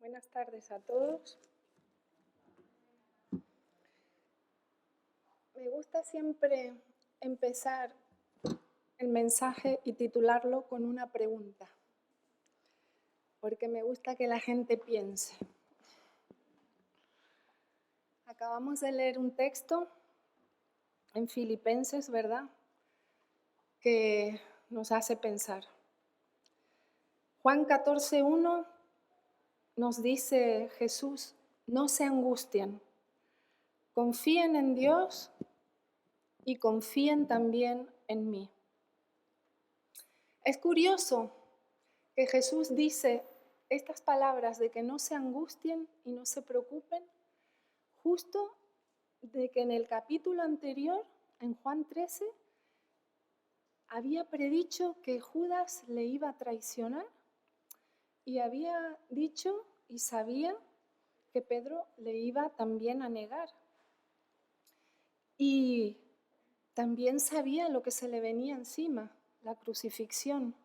Buenas tardes a todos. Me gusta siempre empezar el mensaje y titularlo con una pregunta, porque me gusta que la gente piense. Acabamos de leer un texto en Filipenses, ¿verdad?, que nos hace pensar. Juan 14:1 nos dice Jesús: no se angustien, confíen en Dios y confíen también en mí. Es curioso que Jesús dice estas palabras de que no se angustien y no se preocupen, justo de que en el capítulo anterior, en Juan 13, había predicho que Judas le iba a traicionar y había dicho y sabía que Pedro le iba también a negar. Y también sabía lo que se le venía encima, la crucifixión.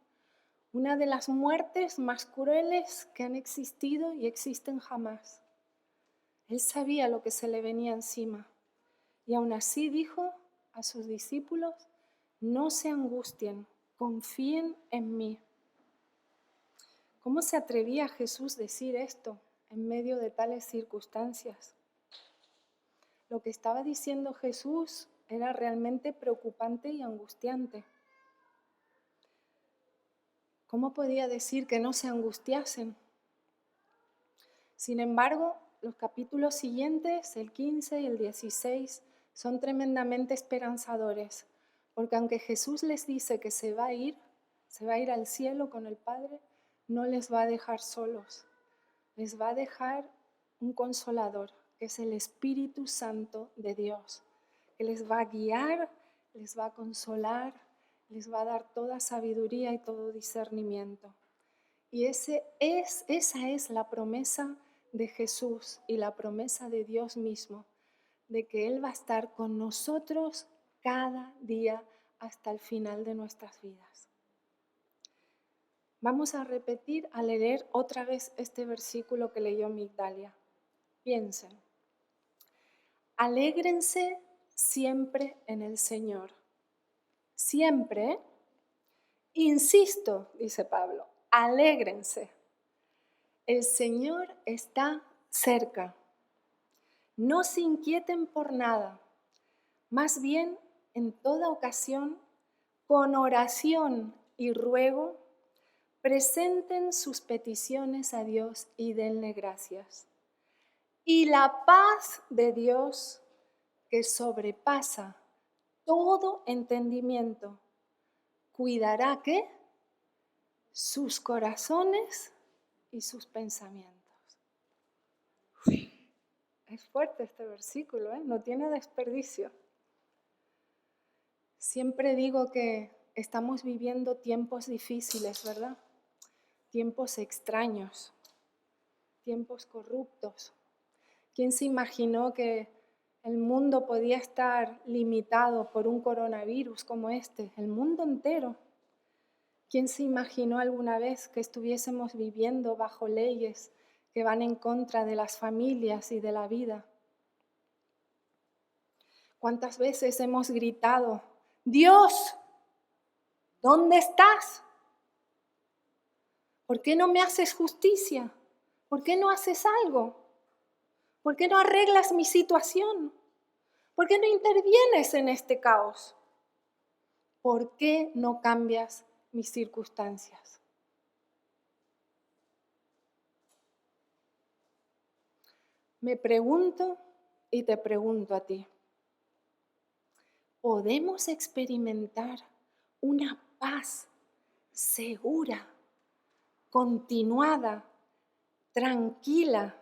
Una de las muertes más crueles que han existido y existen jamás. Él sabía lo que se le venía encima y aún así dijo a sus discípulos: no se angustien, confíen en mí. ¿Cómo se atrevía Jesús a decir esto en medio de tales circunstancias? Lo que estaba diciendo Jesús era realmente preocupante y angustiante. ¿Cómo podía decir que no se angustiasen? Sin embargo, los capítulos siguientes, el 15 y el 16, son tremendamente esperanzadores, porque aunque Jesús les dice que se va a ir al cielo con el Padre, no les va a dejar solos. Les va a dejar un consolador, que es el Espíritu Santo de Dios, que les va a guiar, les va a consolar, les va a dar toda sabiduría y todo discernimiento. Y esa es la promesa de Jesús y la promesa de Dios mismo, de que Él va a estar con nosotros cada día hasta el final de nuestras vidas. Vamos a repetir, a leer otra vez este versículo que leyó Migdalia. Piensen. Alégrense siempre en el Señor. Siempre, insisto, dice Pablo, alégrense. El Señor está cerca. No se inquieten por nada. Más bien, en toda ocasión, con oración y ruego, presenten sus peticiones a Dios y denle gracias. Y la paz de Dios, que sobrepasa todo entendimiento, cuidará ¿qué? Sus corazones y sus pensamientos. Es fuerte este versículo, no tiene desperdicio. Siempre digo que estamos viviendo tiempos difíciles, ¿verdad? Tiempos extraños, tiempos corruptos. ¿Quién se imaginó que el mundo podía estar limitado por un coronavirus como este? El mundo entero. ¿Quién se imaginó alguna vez que estuviésemos viviendo bajo leyes que van en contra de las familias y de la vida? ¿Cuántas veces hemos gritado: Dios, ¿dónde estás? ¿Por qué no me haces justicia? ¿Por qué no haces algo? ¿Por qué no arreglas mi situación? ¿Por qué no intervienes en este caos? ¿Por qué no cambias mis circunstancias? Me pregunto y te pregunto a ti. ¿Podemos experimentar una paz segura, continuada, tranquila,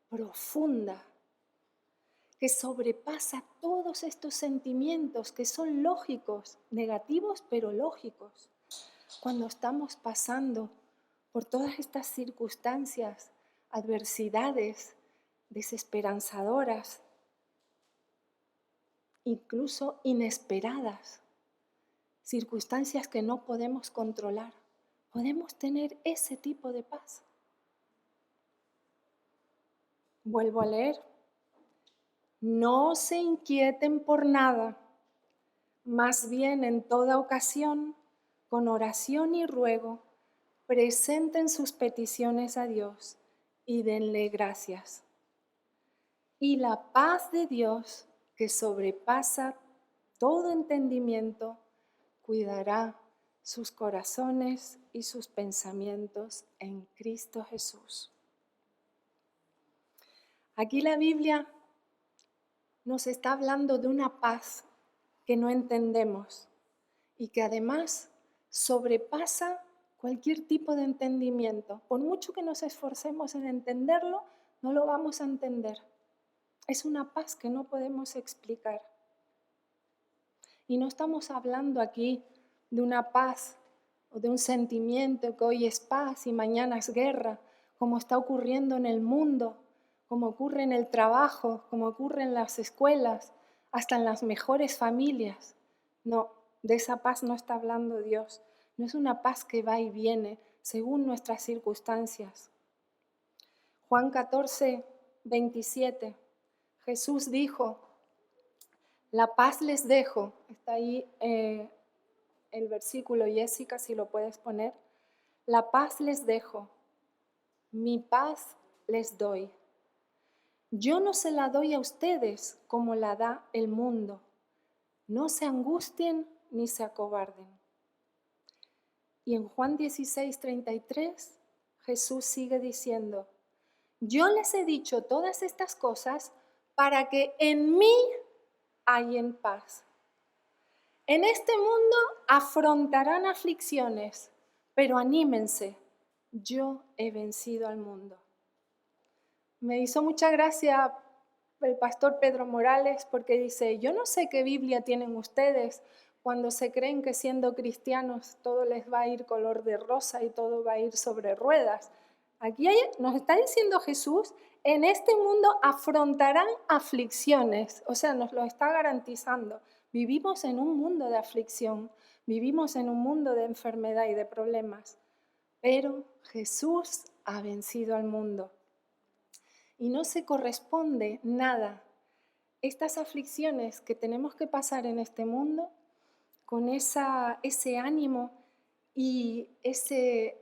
profunda, que sobrepasa todos estos sentimientos que son lógicos, negativos pero lógicos, cuando estamos pasando por todas estas circunstancias, adversidades desesperanzadoras, incluso inesperadas, circunstancias que no podemos controlar? Podemos tener ese tipo de paz. Vuelvo a leer. No se inquieten por nada, más bien en toda ocasión, con oración y ruego, presenten sus peticiones a Dios y denle gracias. Y la paz de Dios, que sobrepasa todo entendimiento, cuidará sus corazones y sus pensamientos en Cristo Jesús. Aquí la Biblia nos está hablando de una paz que no entendemos y que además sobrepasa cualquier tipo de entendimiento. Por mucho que nos esforcemos en entenderlo, no lo vamos a entender. Es una paz que no podemos explicar. Y no estamos hablando aquí de una paz o de un sentimiento que hoy es paz y mañana es guerra, como está ocurriendo en el mundo, como ocurre en el trabajo, como ocurre en las escuelas, hasta en las mejores familias. No, de esa paz no está hablando Dios. No es una paz que va y viene según nuestras circunstancias. Juan 14, 27. Jesús dijo, la paz les dejo. Está ahí el versículo, Jessica, si lo puedes poner. La paz les dejo, mi paz les doy. Yo no se la doy a ustedes como la da el mundo. No se angustien ni se acobarden. Y en Juan 16, 33, Jesús sigue diciendo, yo les he dicho todas estas cosas para que en mí hallen paz. En este mundo afrontarán aflicciones, pero anímense, yo he vencido al mundo. Me hizo mucha gracia el pastor Pedro Morales porque dice, yo no sé qué Biblia tienen ustedes cuando se creen que siendo cristianos todo les va a ir color de rosa y todo va a ir sobre ruedas. Aquí nos está diciendo Jesús, en este mundo afrontarán aflicciones, o sea, nos lo está garantizando. Vivimos en un mundo de aflicción, vivimos en un mundo de enfermedad y de problemas, pero Jesús ha vencido al mundo. Y no se corresponde nada estas aflicciones que tenemos que pasar en este mundo con ese ánimo y ese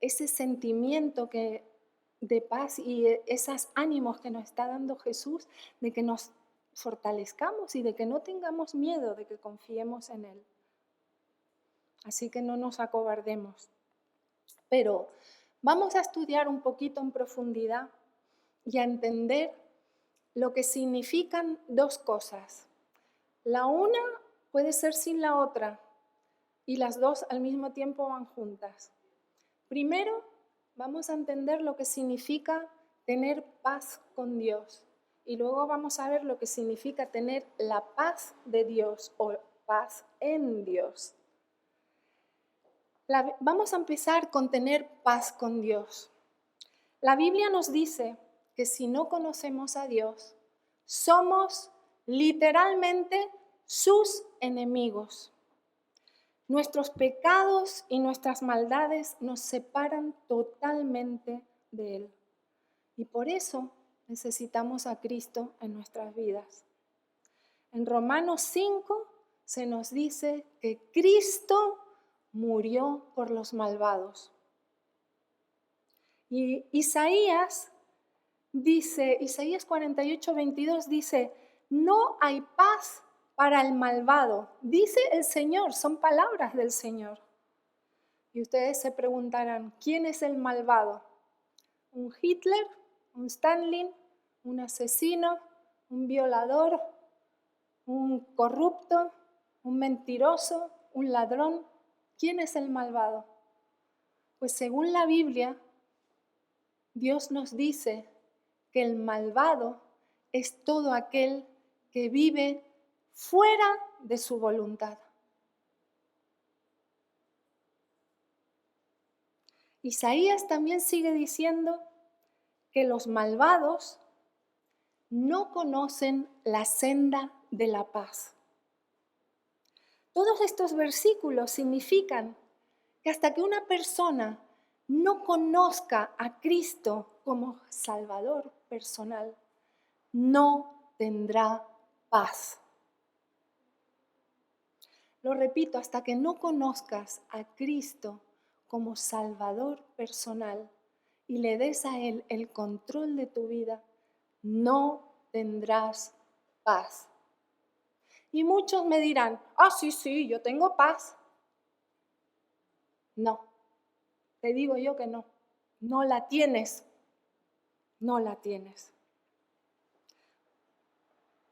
sentimiento de paz y esos ánimos que nos está dando Jesús de que nos fortalezcamos y de que no tengamos miedo, de que confiemos en Él. Así que no nos acobardemos. Pero vamos a estudiar un poquito en profundidad y a entender lo que significan dos cosas. La una puede ser sin la otra y las dos al mismo tiempo van juntas. Primero, vamos a entender lo que significa tener paz con Dios y luego vamos a ver lo que significa tener la paz de Dios o paz en Dios. Vamos a empezar con tener paz con Dios. La Biblia nos dice que si no conocemos a Dios, somos literalmente sus enemigos. Nuestros pecados y nuestras maldades nos separan totalmente de Él. Y por eso necesitamos a Cristo en nuestras vidas. En Romanos 5 se nos dice que Cristo murió por los malvados. Y Isaías 48, 22 dice, no hay paz para el malvado, dice el Señor, son palabras del Señor. Y ustedes se preguntarán, ¿quién es el malvado? ¿Un Hitler? ¿Un Stalin? ¿Un asesino? ¿Un violador? ¿Un corrupto? ¿Un mentiroso? ¿Un ladrón? ¿Quién es el malvado? Pues según la Biblia, Dios nos dice que el malvado es todo aquel que vive fuera de su voluntad. Isaías también sigue diciendo que los malvados no conocen la senda de la paz. Todos estos versículos significan que hasta que una persona no conozca a Cristo como Salvador personal, no tendrá paz. Lo repito, hasta que no conozcas a Cristo como Salvador personal y le des a Él el control de tu vida, no tendrás paz. Y muchos me dirán, sí, yo tengo paz. No, te digo yo que no, no la tienes, no la tienes.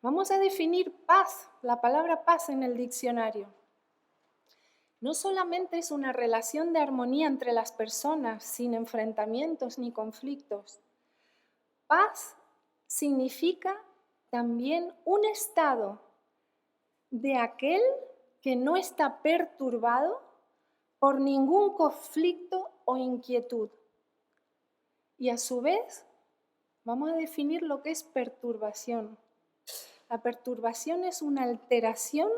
Vamos a definir paz, la palabra paz en el diccionario. No solamente es una relación de armonía entre las personas, sin enfrentamientos ni conflictos. Paz significa también un estado de aquel que no está perturbado por ningún conflicto o inquietud. Y a su vez, vamos a definir lo que es perturbación. La perturbación es una alteración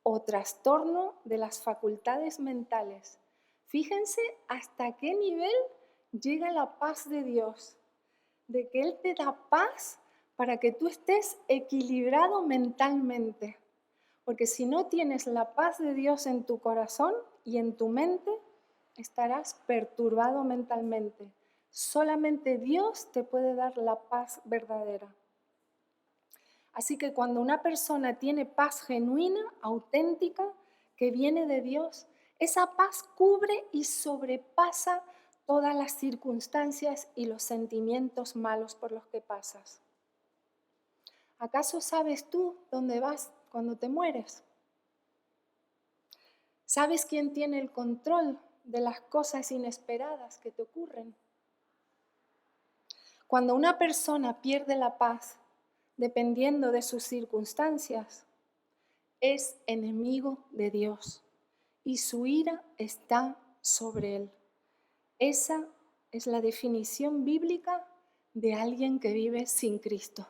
o trastorno de las facultades mentales. Fíjense hasta qué nivel llega la paz de Dios, de que Él te da paz para que tú estés equilibrado mentalmente. Porque si no tienes la paz de Dios en tu corazón y en tu mente, estarás perturbado mentalmente. Solamente Dios te puede dar la paz verdadera. Así que cuando una persona tiene paz genuina, auténtica, que viene de Dios, esa paz cubre y sobrepasa todas las circunstancias y los sentimientos malos por los que pasas. ¿Acaso sabes tú dónde vas cuando te mueres? ¿Sabes quién tiene el control de las cosas inesperadas que te ocurren? Cuando una persona pierde la paz, dependiendo de sus circunstancias, es enemigo de Dios y su ira está sobre él. Esa es la definición bíblica de alguien que vive sin Cristo.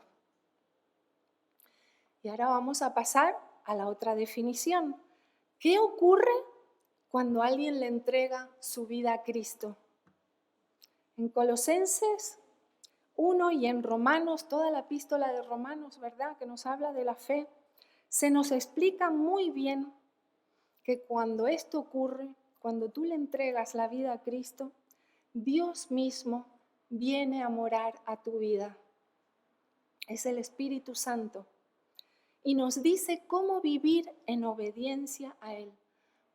Y ahora vamos a pasar a la otra definición. ¿Qué ocurre cuando alguien le entrega su vida a Cristo? En Colosenses 1 y en Romanos, toda la epístola de Romanos, ¿verdad?, que nos habla de la fe, se nos explica muy bien que cuando esto ocurre, cuando tú le entregas la vida a Cristo, Dios mismo viene a morar a tu vida. Es el Espíritu Santo. Y nos dice cómo vivir en obediencia a Él.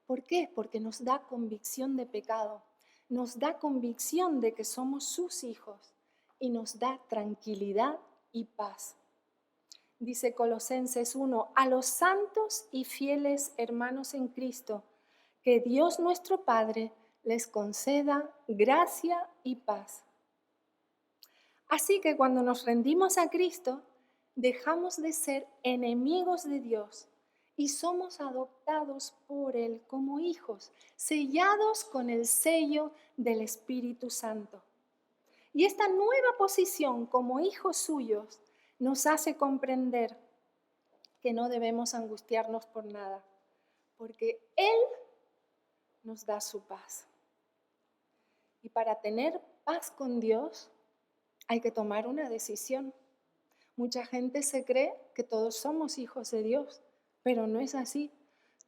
¿Por qué? Porque nos da convicción de pecado, nos da convicción de que somos sus hijos y nos da tranquilidad y paz. Dice Colosenses 1, a los santos y fieles hermanos en Cristo, que Dios nuestro Padre les conceda gracia y paz. Así que cuando nos rendimos a Cristo, dejamos de ser enemigos de Dios y somos adoptados por Él como hijos, sellados con el sello del Espíritu Santo. Y esta nueva posición como hijos suyos nos hace comprender que no debemos angustiarnos por nada, porque Él nos da su paz. Y para tener paz con Dios hay que tomar una decisión. Mucha gente se cree que todos somos hijos de Dios, pero no es así.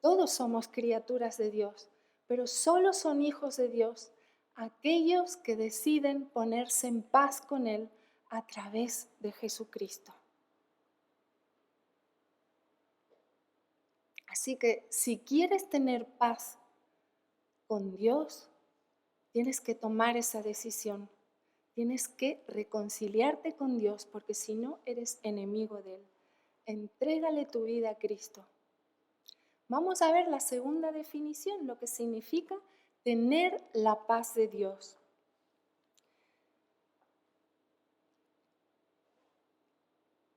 Todos somos criaturas de Dios, pero solo son hijos de Dios aquellos que deciden ponerse en paz con Él a través de Jesucristo. Así que si quieres tener paz con Dios, tienes que tomar esa decisión. Tienes que reconciliarte con Dios, porque si no, eres enemigo de Él. Entrégale tu vida a Cristo. Vamos a ver la segunda definición, lo que significa tener la paz de Dios.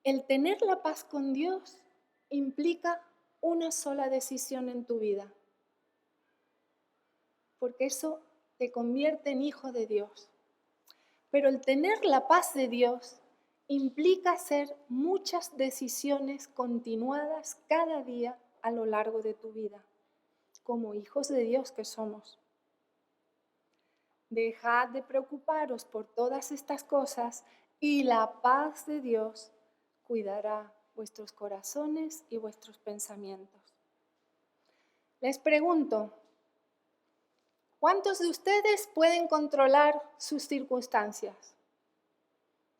El tener la paz con Dios implica una sola decisión en tu vida, porque eso te convierte en hijo de Dios. Pero el tener la paz de Dios implica hacer muchas decisiones continuadas cada día a lo largo de tu vida, como hijos de Dios que somos. Dejad de preocuparos por todas estas cosas, y la paz de Dios cuidará vuestros corazones y vuestros pensamientos. Les pregunto, ¿cuántos de ustedes pueden controlar sus circunstancias?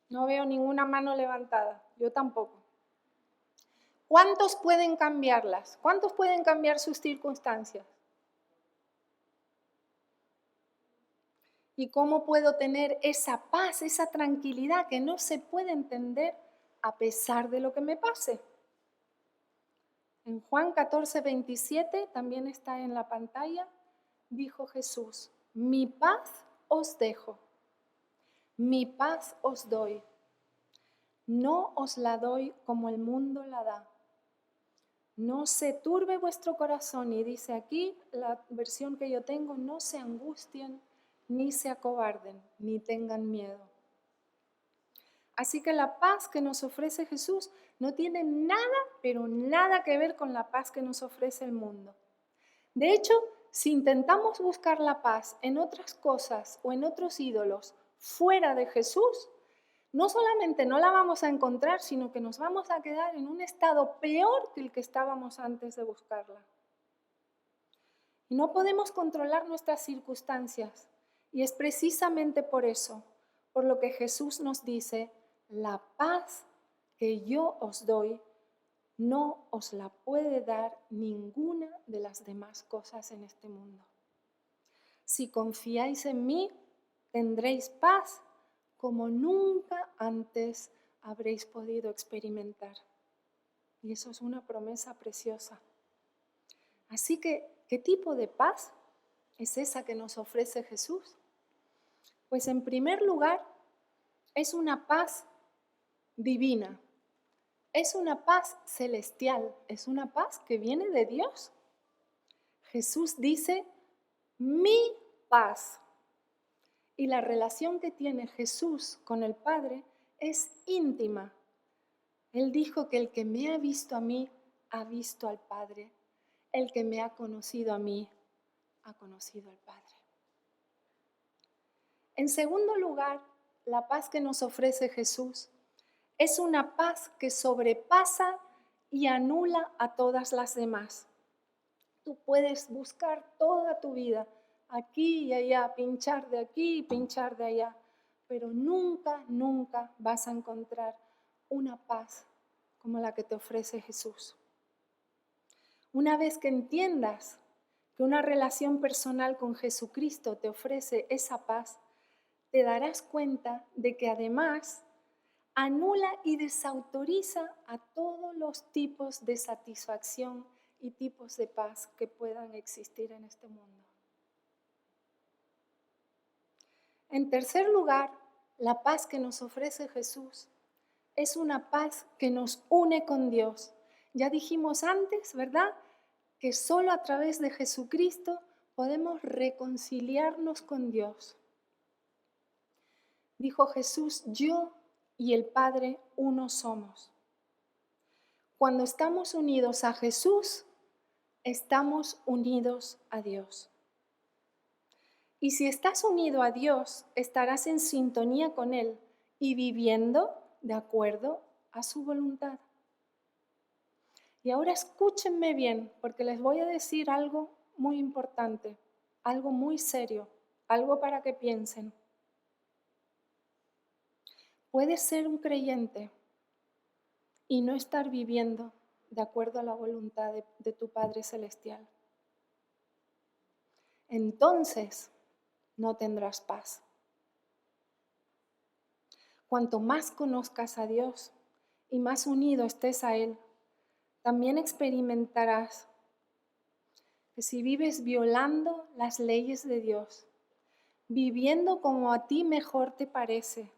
No veo ninguna mano levantada, yo tampoco. ¿Cuántos pueden cambiarlas? ¿Cuántos pueden cambiar sus circunstancias? ¿Y cómo puedo tener esa paz, esa tranquilidad que no se puede entender a pesar de lo que me pase? En Juan 14:27, también está en la pantalla, dijo Jesús, mi paz os dejo, mi paz os doy. No os la doy como el mundo la da. No se turbe vuestro corazón, y dice aquí la versión que yo tengo, no se angustien, ni se acobarden, ni tengan miedo. Así que la paz que nos ofrece Jesús no tiene nada, pero nada que ver con la paz que nos ofrece el mundo. De hecho, si intentamos buscar la paz en otras cosas o en otros ídolos fuera de Jesús, no solamente no la vamos a encontrar, sino que nos vamos a quedar en un estado peor que el que estábamos antes de buscarla. Y no podemos controlar nuestras circunstancias. Y es precisamente por eso, por lo que Jesús nos dice, la paz que yo os doy, no os la puede dar ninguna de las demás cosas en este mundo. Si confiáis en mí, tendréis paz como nunca antes habréis podido experimentar. Y eso es una promesa preciosa. Así que, ¿qué tipo de paz es esa que nos ofrece Jesús? Pues en primer lugar, es una paz divina, es una paz celestial, es una paz que viene de Dios. Jesús dice, mi paz. Y la relación que tiene Jesús con el Padre es íntima. Él dijo que el que me ha visto a mí, ha visto al Padre. El que me ha conocido a mí, ha conocido al Padre. En segundo lugar, la paz que nos ofrece Jesús es una paz que sobrepasa y anula a todas las demás. Tú puedes buscar toda tu vida, aquí y allá, pinchar de aquí y pinchar de allá, pero nunca, nunca vas a encontrar una paz como la que te ofrece Jesús. Una vez que entiendas que una relación personal con Jesucristo te ofrece esa paz, te darás cuenta de que además anula y desautoriza a todos los tipos de satisfacción y tipos de paz que puedan existir en este mundo. En tercer lugar, la paz que nos ofrece Jesús es una paz que nos une con Dios. Ya dijimos antes, ¿verdad?, que solo a través de Jesucristo podemos reconciliarnos con Dios. Dijo Jesús, yo y el Padre uno somos. Cuando estamos unidos a Jesús, estamos unidos a Dios. Y si estás unido a Dios, estarás en sintonía con Él y viviendo de acuerdo a su voluntad. Y ahora escúchenme bien, porque les voy a decir algo muy importante, algo muy serio, algo para que piensen. Puedes ser un creyente y no estar viviendo de acuerdo a la voluntad de tu Padre Celestial. Entonces no tendrás paz. Cuanto más conozcas a Dios y más unido estés a Él, también experimentarás que si vives violando las leyes de Dios, viviendo como a ti mejor te parece,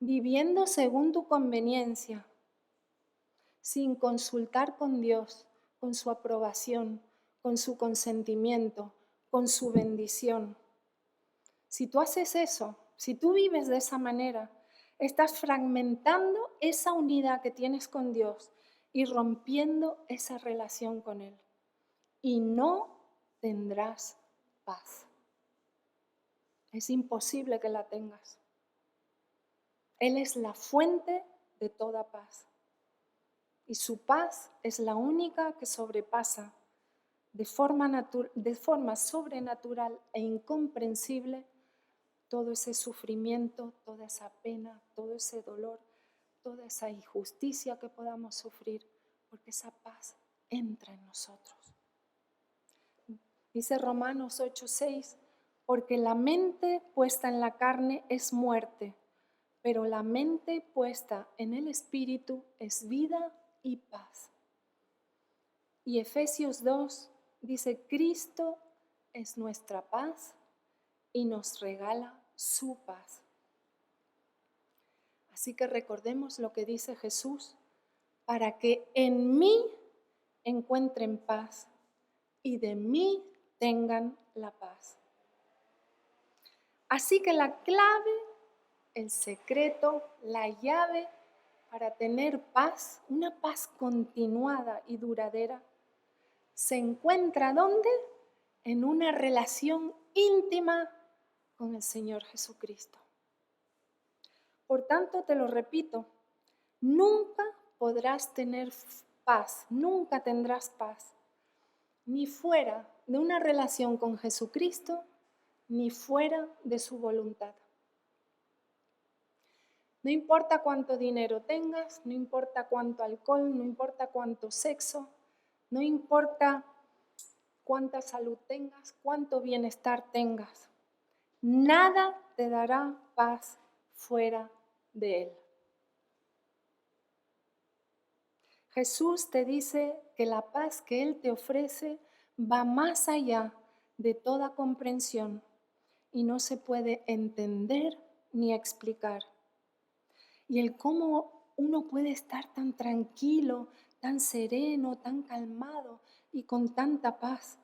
viviendo según tu conveniencia, sin consultar con Dios, con su aprobación, con su consentimiento, con su bendición. Si tú haces eso, si tú vives de esa manera, estás fragmentando esa unidad que tienes con Dios y rompiendo esa relación con Él. Y no tendrás paz. Es imposible que la tengas. Él es la fuente de toda paz. Y su paz es la única que sobrepasa de forma sobrenatural e incomprensible todo ese sufrimiento, toda esa pena, todo ese dolor, toda esa injusticia que podamos sufrir, porque esa paz entra en nosotros. Dice Romanos 8:6, porque la mente puesta en la carne es muerte, pero la mente puesta en el Espíritu es vida y paz. Y Efesios 2 dice, Cristo es nuestra paz y nos regala su paz. Así que recordemos lo que dice Jesús, para que en mí encuentren paz y de mí tengan la paz. Así que la clave, el secreto, la llave para tener paz, una paz continuada y duradera, se encuentra ¿dónde? En una relación íntima con el Señor Jesucristo. Por tanto, te lo repito, nunca podrás tener paz, nunca tendrás paz, ni fuera de una relación con Jesucristo, ni fuera de su voluntad. No importa cuánto dinero tengas, no importa cuánto alcohol, no importa cuánto sexo, no importa cuánta salud tengas, cuánto bienestar tengas, nada te dará paz fuera de Él. Jesús te dice que la paz que Él te ofrece va más allá de toda comprensión y no se puede entender ni explicar. Y el cómo uno puede estar tan tranquilo, tan sereno, tan calmado y con tanta paz,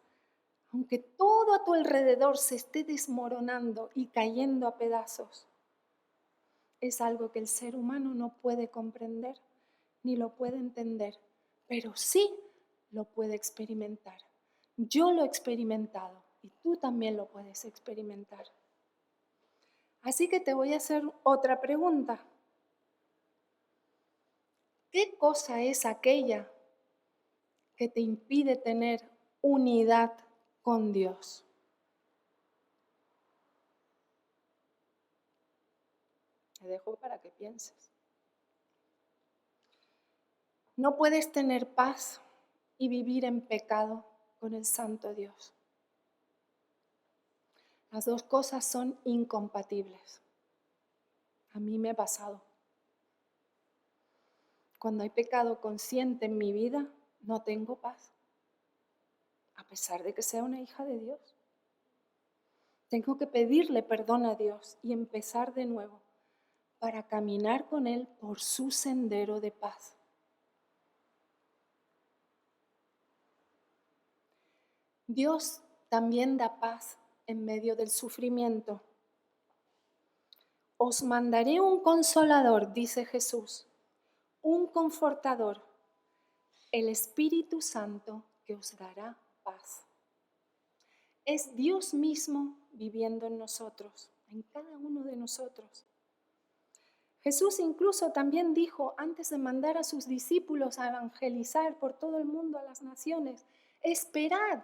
aunque todo a tu alrededor se esté desmoronando y cayendo a pedazos, es algo que el ser humano no puede comprender ni lo puede entender, pero sí lo puede experimentar. Yo lo he experimentado y tú también lo puedes experimentar. Así que te voy a hacer otra pregunta. ¿Qué cosa es aquella que te impide tener unidad con Dios? Te dejo para que pienses. No puedes tener paz y vivir en pecado con el Santo Dios. Las dos cosas son incompatibles. A mí me ha pasado. Cuando hay pecado consciente en mi vida, no tengo paz, a pesar de que sea una hija de Dios. Tengo que pedirle perdón a Dios y empezar de nuevo para caminar con Él por su sendero de paz. Dios también da paz en medio del sufrimiento. Os mandaré un consolador, dice Jesús, un confortador, el Espíritu Santo que os dará paz. Es Dios mismo viviendo en nosotros, en cada uno de nosotros. Jesús incluso también dijo, antes de mandar a sus discípulos a evangelizar por todo el mundo a las naciones, esperad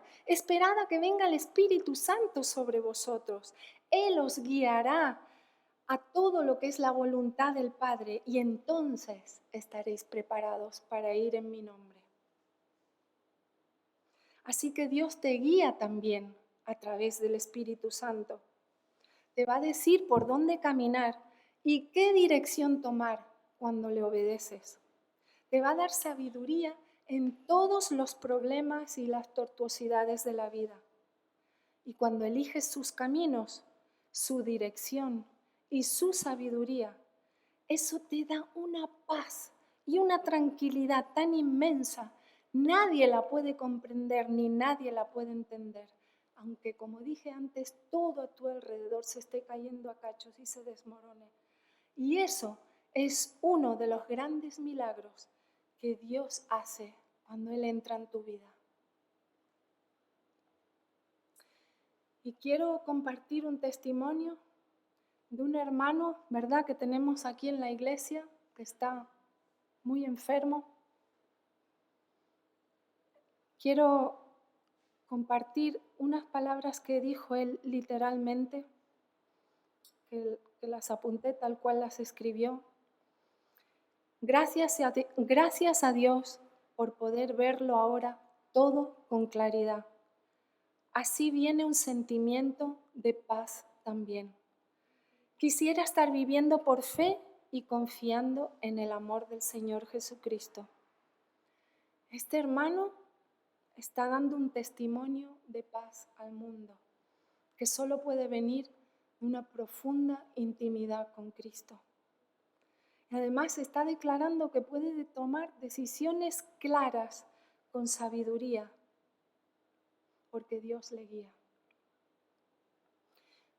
a que venga el Espíritu Santo sobre vosotros. Él os guiará a todo lo que es la voluntad del Padre y entonces estaréis preparados para ir en mi nombre. Así que Dios te guía también a través del Espíritu Santo. Te va a decir por dónde caminar y qué dirección tomar cuando le obedeces. Te va a dar sabiduría en todos los problemas y las tortuosidades de la vida. Y cuando eliges sus caminos, su dirección y su sabiduría, eso te da una paz y una tranquilidad tan inmensa. Nadie la puede comprender ni nadie la puede entender. Aunque, como dije antes, todo a tu alrededor se esté cayendo a cachos y se desmorone. Y eso es uno de los grandes milagros que Dios hace cuando Él entra en tu vida. Y quiero compartir un testimonio de un hermano, ¿verdad?, que tenemos aquí en la iglesia, que está muy enfermo. Quiero compartir unas palabras que dijo él literalmente, que las apunté tal cual las escribió. Gracias a Dios por poder verlo ahora todo con claridad. Así viene un sentimiento de paz también. Quisiera estar viviendo por fe y confiando en el amor del Señor Jesucristo. Este hermano está dando un testimonio de paz al mundo, que solo puede venir de una profunda intimidad con Cristo. Y además está declarando que puede tomar decisiones claras con sabiduría, porque Dios le guía.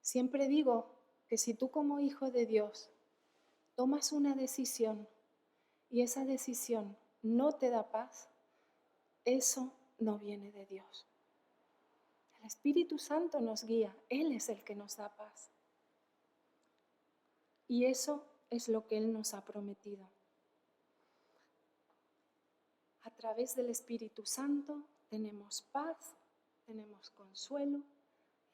Siempre digo que si tú como hijo de Dios tomas una decisión y esa decisión no te da paz, eso no viene de Dios. El Espíritu Santo nos guía, Él es el que nos da paz. Y eso es lo que Él nos ha prometido. A través del Espíritu Santo tenemos paz, tenemos consuelo,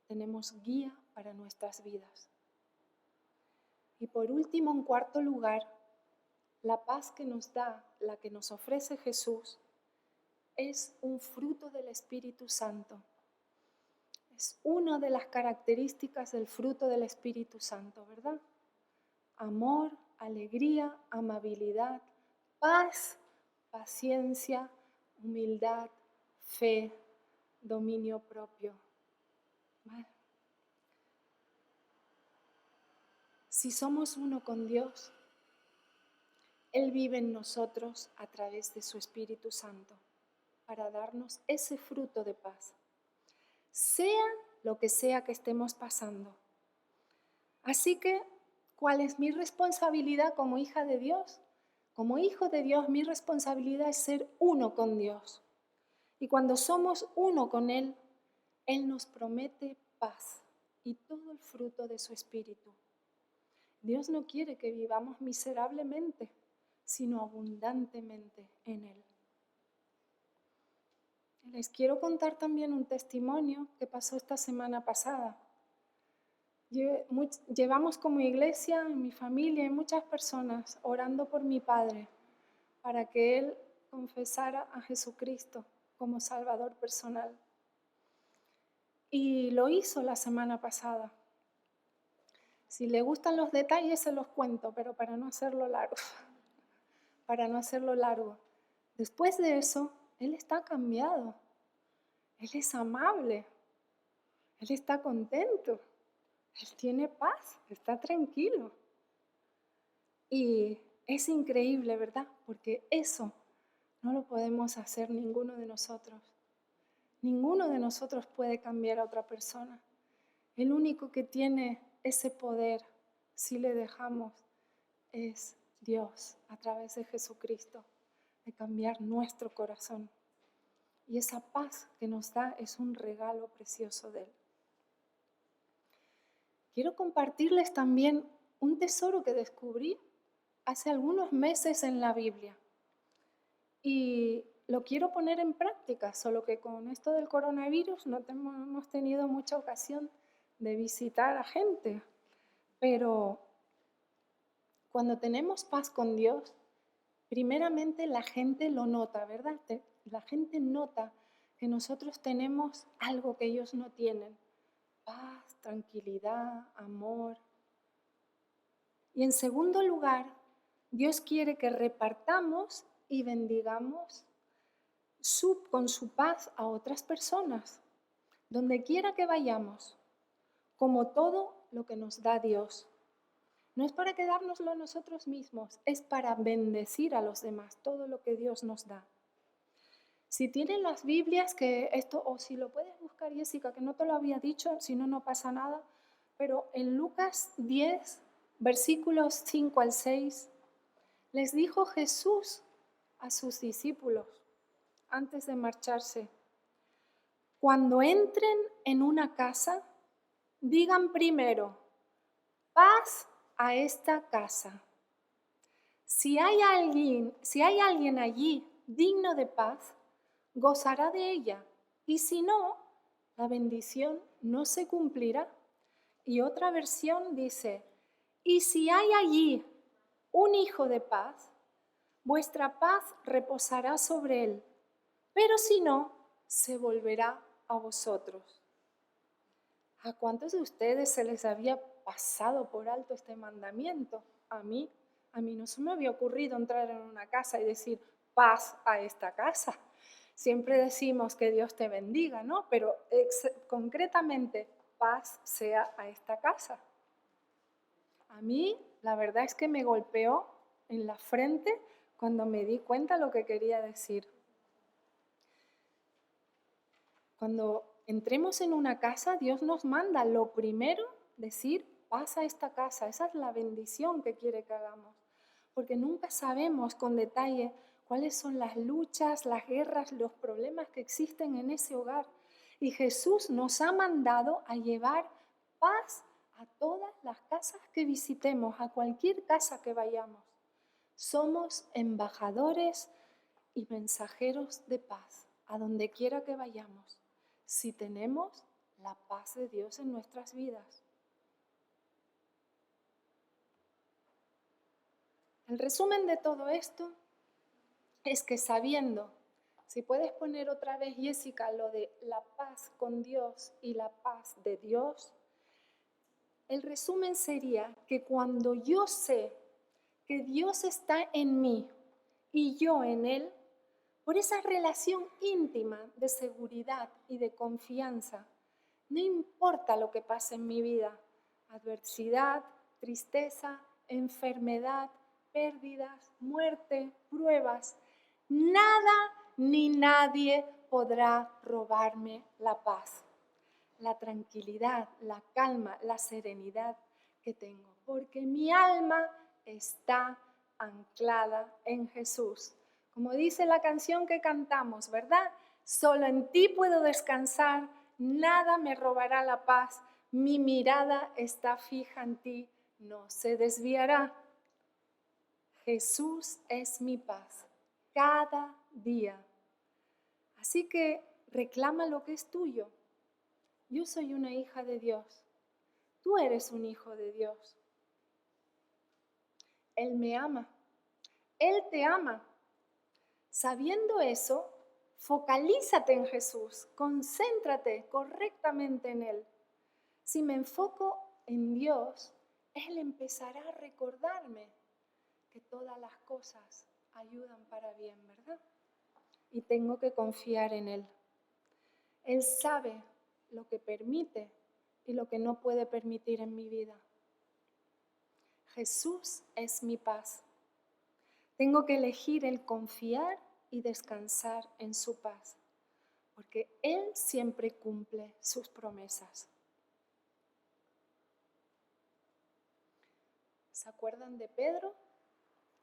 tenemos guía para nuestras vidas. Y por último, en cuarto lugar, la paz que nos da, la que nos ofrece Jesús, es un fruto del Espíritu Santo. Es una de las características del fruto del Espíritu Santo, ¿verdad? Amor, alegría, amabilidad, paz, paciencia, humildad, fe, dominio propio. ¿Vale? Si somos uno con Dios, Él vive en nosotros a través de su Espíritu Santo para darnos ese fruto de paz, sea lo que sea que estemos pasando. Así que, ¿cuál es mi responsabilidad como hija de Dios? Como hijo de Dios, mi responsabilidad es ser uno con Dios. Y cuando somos uno con Él, Él nos promete paz y todo el fruto de su Espíritu. Dios no quiere que vivamos miserablemente, sino abundantemente en Él. Les quiero contar también un testimonio que pasó esta semana pasada. Llevamos como iglesia, mi familia y muchas personas orando por mi padre para que él confesara a Jesucristo como Salvador personal. Y lo hizo la semana pasada. Si le gustan los detalles se los cuento, pero para no hacerlo largo. Después de eso, él está cambiado. Él es amable. Él está contento. Él tiene paz, está tranquilo. Y es increíble, ¿verdad? Porque eso no lo podemos hacer ninguno de nosotros. Ninguno de nosotros puede cambiar a otra persona. El único que tiene ese poder, si le dejamos, es Dios a través de Jesucristo, de cambiar nuestro corazón. Y esa paz que nos da es un regalo precioso de Él. Quiero compartirles también un tesoro que descubrí hace algunos meses en la Biblia. Y lo quiero poner en práctica, solo que con esto del coronavirus no hemos tenido mucha ocasión de visitar a gente. Pero cuando tenemos paz con Dios, primeramente la gente lo nota, ¿verdad? La gente nota que nosotros tenemos algo que ellos no tienen. Paz, tranquilidad, amor. Y en segundo lugar, Dios quiere que repartamos y bendigamos con su paz a otras personas, donde quiera que vayamos, como todo lo que nos da Dios. No es para quedárnoslo nosotros mismos, es para bendecir a los demás, todo lo que Dios nos da. Si tienen las Biblias, o si lo puedes buscar, Jessica, que no te lo había dicho, si no, no pasa nada, pero en Lucas 10, versículos 5 al 6, les dijo Jesús a sus discípulos antes de marcharse: cuando entren en una casa, digan primero, paz a esta casa. Si hay alguien allí digno de paz, gozará de ella. Y si no, la bendición no se cumplirá. Y otra versión dice, y si hay allí un hijo de paz, vuestra paz reposará sobre él, pero si no, se volverá a vosotros. ¿A cuántos de ustedes se les había pasado por alto este mandamiento? A mí no se me había ocurrido entrar en una casa y decir paz a esta casa. Siempre decimos que Dios te bendiga, ¿no? Pero concretamente, paz sea a esta casa. A mí, la verdad es que me golpeó en la frente cuando me di cuenta lo que quería decir. Cuando entremos en una casa, Dios nos manda lo primero decir, paz a esta casa. Esa es la bendición que quiere que hagamos. Porque nunca sabemos con detalle cuáles son las luchas, las guerras, los problemas que existen en ese hogar. Y Jesús nos ha mandado a llevar paz a todas las casas que visitemos, a cualquier casa que vayamos. Somos embajadores y mensajeros de paz a donde quiera que vayamos, si tenemos la paz de Dios en nuestras vidas. El resumen de todo esto es que sabiendo, si puedes poner otra vez, Jessica, lo de la paz con Dios y la paz de Dios, el resumen sería que cuando yo sé que Dios está en mí y yo en Él, por esa relación íntima de seguridad y de confianza, no importa lo que pase en mi vida, adversidad, tristeza, enfermedad, pérdidas, muerte, pruebas, nada ni nadie podrá robarme la paz, la tranquilidad, la calma, la serenidad que tengo, porque mi alma está anclada en Jesús. Como dice la canción que cantamos, ¿verdad? Solo en ti puedo descansar, nada me robará la paz, mi mirada está fija en ti, no se desviará. Jesús es mi paz, cada día. Así que reclama lo que es tuyo. Yo soy una hija de Dios, tú eres un hijo de Dios. Él me ama, Él te ama. Sabiendo eso, focalízate en Jesús, concéntrate correctamente en Él. Si me enfoco en Dios, Él empezará a recordarme que todas las cosas ayudan para bien, ¿verdad? Y tengo que confiar en Él. Él sabe lo que permite y lo que no puede permitir en mi vida. Jesús es mi paz. Tengo que elegir el confiar y descansar en su paz, porque Él siempre cumple sus promesas. ¿Se acuerdan de Pedro?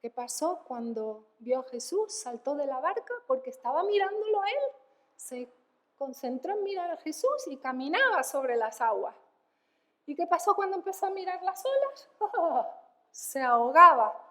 ¿Qué pasó cuando vio a Jesús? Saltó de la barca porque estaba mirándolo a Él. Se concentró en mirar a Jesús y caminaba sobre las aguas. ¿Y qué pasó cuando empezó a mirar las olas? ¡Oh! Se ahogaba.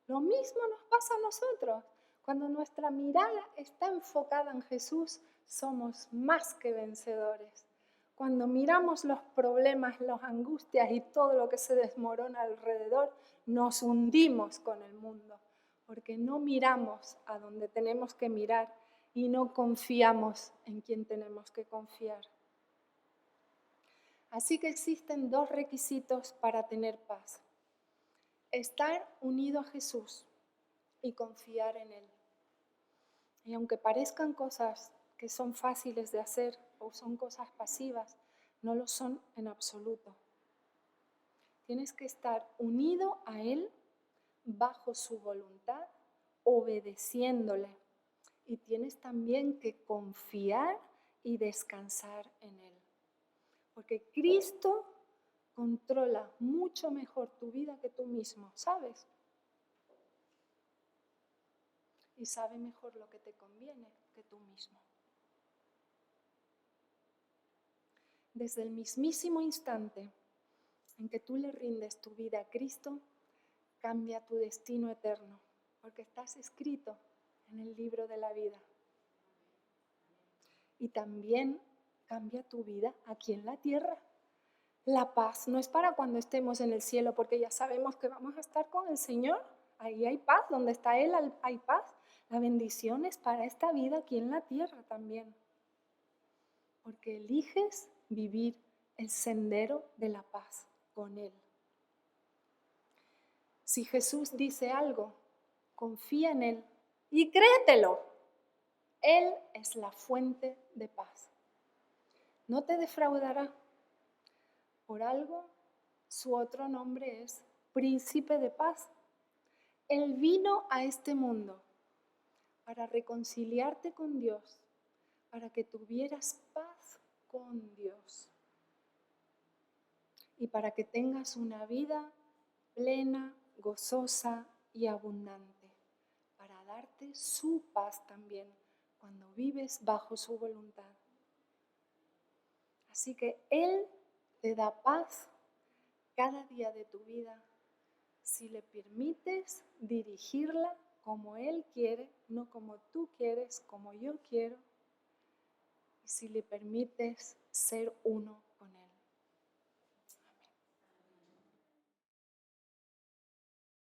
Lo mismo nos pasa a nosotros. Cuando nuestra mirada está enfocada en Jesús, somos más que vencedores. Cuando miramos los problemas, las angustias y todo lo que se desmorona alrededor, nos hundimos con el mundo, porque no miramos a donde tenemos que mirar y no confiamos en quien tenemos que confiar. Así que existen dos requisitos para tener paz: estar unido a Jesús y confiar en Él. Y aunque parezcan cosas que son fáciles de hacer o son cosas pasivas, no lo son en absoluto. Tienes que estar unido a Él bajo su voluntad, obedeciéndole. Y tienes también que confiar y descansar en Él. Porque Cristo controla mucho mejor tu vida que tú mismo, ¿sabes? Y sabe mejor lo que te conviene que tú mismo. Desde el mismísimo instante en que tú le rindes tu vida a Cristo, cambia tu destino eterno, porque estás escrito en el libro de la vida. Y también cambia tu vida aquí en la tierra. La paz no es para cuando estemos en el cielo, porque ya sabemos que vamos a estar con el Señor. Ahí hay paz, donde está Él hay paz. La bendición es para esta vida aquí en la tierra también, porque eliges vivir el sendero de la paz con Él. Si Jesús dice algo, confía en Él y créetelo. Él es la fuente de paz. No te defraudará. Por algo, su otro nombre es Príncipe de Paz. Él vino a este mundo para reconciliarte con Dios, para que tuvieras paz con Dios y para que tengas una vida plena, gozosa y abundante, para darte su paz también cuando vives bajo su voluntad. Así que Él te da paz cada día de tu vida si le permites dirigirla como Él quiere, no como tú quieres, como yo quiero, y si le permites ser uno